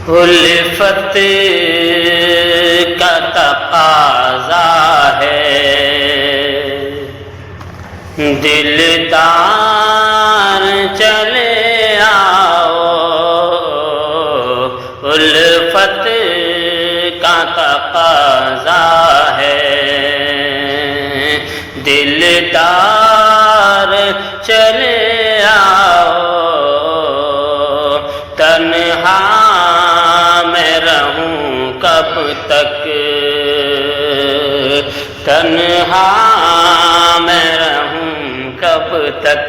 الفت کا تقاضا ہے، دلدار چلے آؤ، الفت کا تقاضا ہے، دلدار چلے آؤ، تنہا میں رہوں کب تک، تنہا میں رہوں کب تک،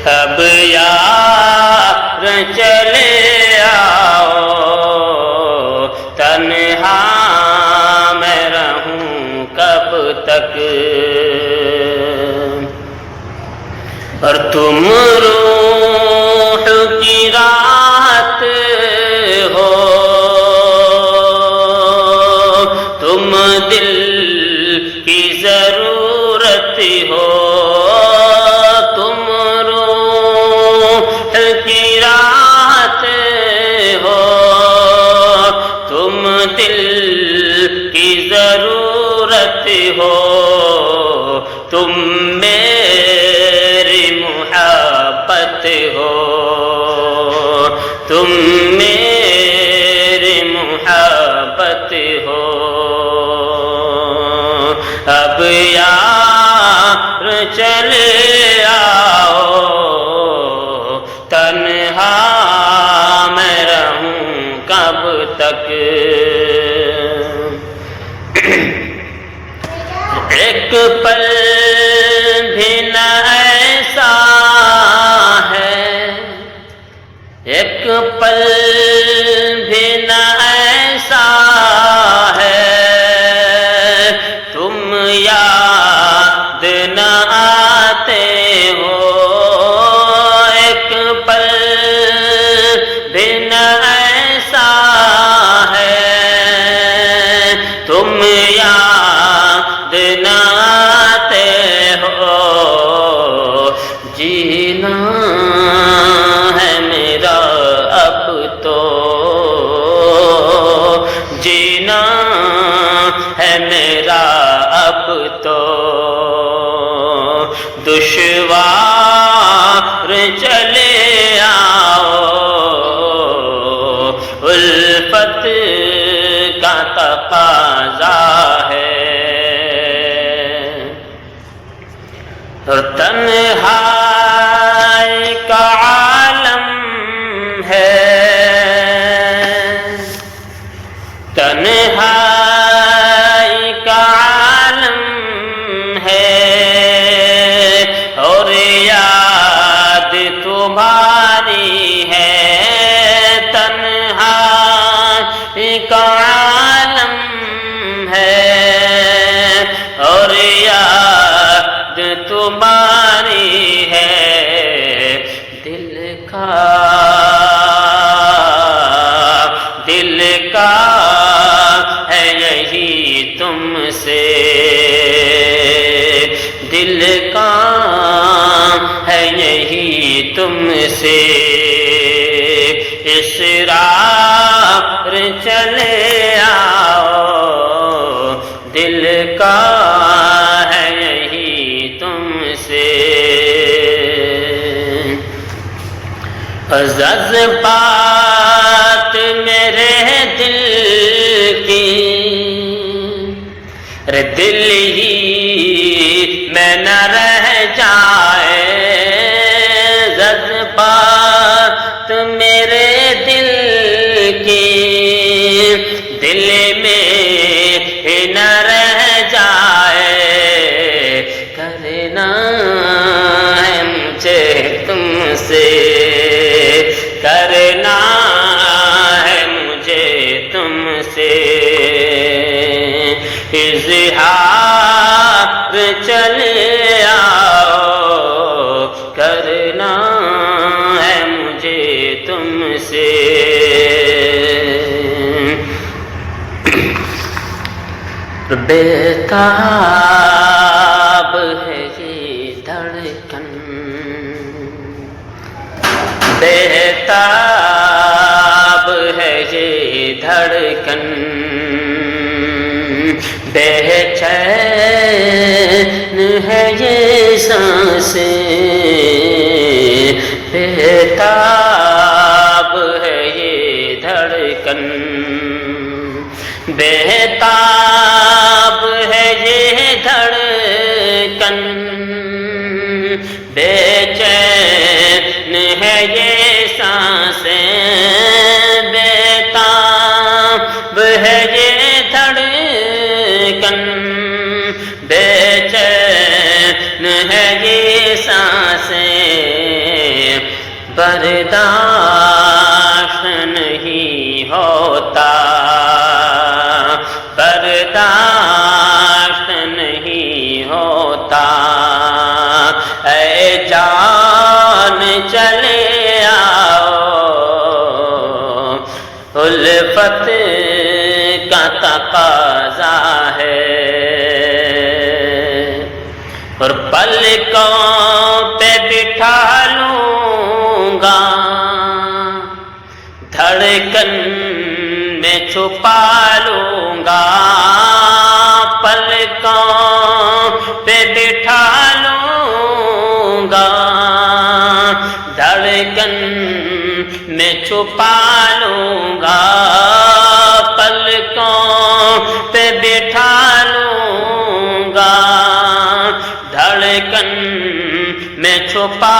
اب یار چلے آؤ، تنہا میں رہوں کب تک، اور تم روح کی راحت ہو، تم دل کی ضرورت ہو، تم روح کی راحت ہو، تم دل کی ضرورت ہو، تم میری محبت ہو، تم میری محبت ہو، اب یار چلے آؤ، تنہا میں رہوں کب تک، ایک پل بھی نہ ایسا ہے، ایک پل بھی نہ ایسا ہے، تم یاد نہ آتے ہو، ایک پل بھی نہ ایسا ہے، تم یاد نہ آتے ہو، جینا ہے میرا اب تو، جینا ہے میرا اب تو، دشوار چلے آؤ، الفت کا تقاضا ہے، اور تنہائی کا عالم ہے، تنہائی کا عالم ہے، اور یاد تمہاری ہے، تنہائی کا عالم ہے، اور یاد تمہاری ہے، دل کا ہے یہی تم سے، دل کا ہے یہی تم سے، اسرار چلے آؤ، دل کا ہے یہی تم سے، جذبات میرے دل کی، دل ہی میں نہ رہ جائے، جذبات میرے دل کی، دل میں ہی نہ رہ جائے، کرنا ہے مجھے تم سے، کرنا ہے مجھے تم سے، اظہار چلے آؤ، کرنا ہے مجھے تم سے، بیتاب ہے یہ دھڑکن، بیتاب دھڑکن بے چین ہے یہ سانسیں بےتاب ہے یہ دھڑکن بےتاب ہے یہ دھڑکن بے چین ہے یہ سانسیں بےتاب ہے یہ دھڑکن بے چین ہے یہ سانسیں برداشت نہیں ہوتا برداشت نہیں ہوتا اے جان چلے آؤ الفت کا تقاضا ہے اور پلکوں پہ بٹھا لوں گا دھڑکن میں چھپا لوں گا پلکوں پہ بٹھا لوں گا دھڑکن میں چھپا لوں گا پلکوں پہ بٹھا لوں گا دھڑکن میں چھپا